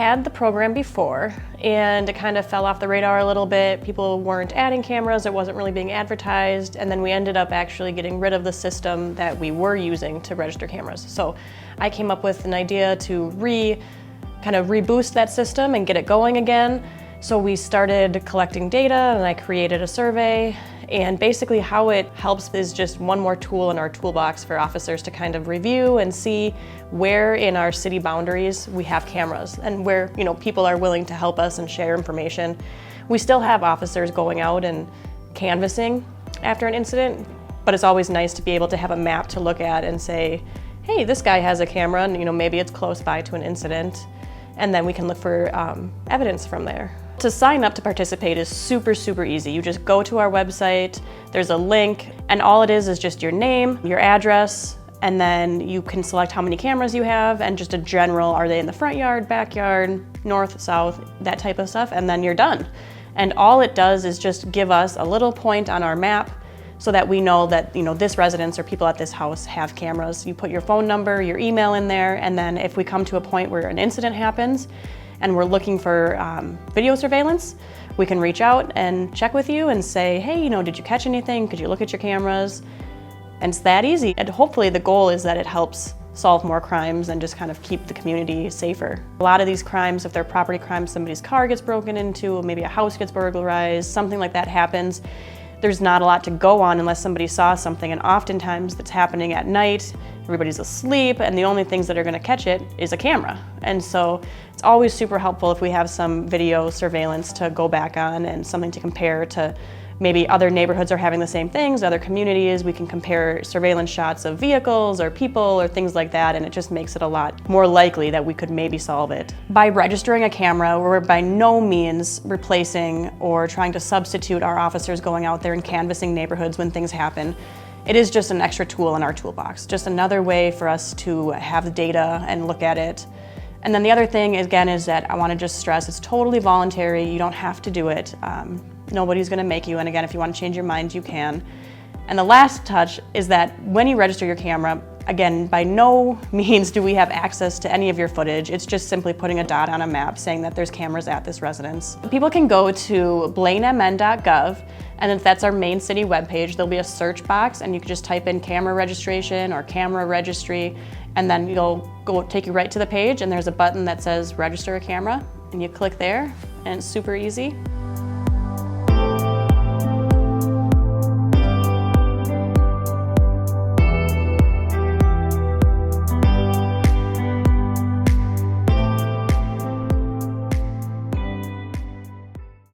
had the program before and it kind of fell off the radar a little bit. People weren't adding cameras, it wasn't really being advertised, and then we ended up actually getting rid of the system that we were using to register cameras. So I came up with an idea to kind of reboost that system and get it going again. So we started collecting data and I created a survey, and basically how it helps is just one more tool in our toolbox for officers to kind of review and see where in our city boundaries we have cameras and where people are willing to help us and share information. We still have officers going out and canvassing after an incident, but it's always nice to be able to have a map to look at and say, hey, this guy has a camera and maybe it's close by to an incident, and then we can look for evidence from there. To sign up to participate is super, super easy. You just go to our website, there's a link, and all it is just your name, your address, and then you can select how many cameras you have and just a general, are they in the front yard, backyard, north, south, that type of stuff, and then you're done. And all it does is just give us a little point on our map so that we know that this residence or people at this house have cameras. You put your phone number, your email in there, and then if we come to a point where an incident happens and we're looking for video surveillance, we can reach out and check with you and say, hey, did you catch anything? Could you look at your cameras? And it's that easy. And hopefully the goal is that it helps solve more crimes and just kind of keep the community safer. A lot of these crimes, if they're property crimes, somebody's car gets broken into, maybe a house gets burglarized, something like that happens, there's not a lot to go on unless somebody saw something, and oftentimes that's happening at night, everybody's asleep, and the only things that are going to catch it is a camera. And so it's always super helpful if we have some video surveillance to go back on and something to compare to. Maybe other neighborhoods are having the same things, other communities, we can compare surveillance shots of vehicles or people or things like that, and it just makes it a lot more likely that we could maybe solve it. By registering a camera, we're by no means replacing or trying to substitute our officers going out there and canvassing neighborhoods when things happen. It is just an extra tool in our toolbox, just another way for us to have the data and look at it. And then the other thing, again, is that I want to just stress it's totally voluntary. You don't have to do it. Nobody's going to make you, and again, if you want to change your mind, you can. And the last touch is that when you register your camera, again, by no means do we have access to any of your footage. It's just simply putting a dot on a map saying that there's cameras at this residence. People can go to blainemn.gov, and if that's our main city webpage, there'll be a search box, and you can just type in camera registration or camera registry, and then take you right to the page, and there's a button that says register a camera, and you click there, and it's super easy.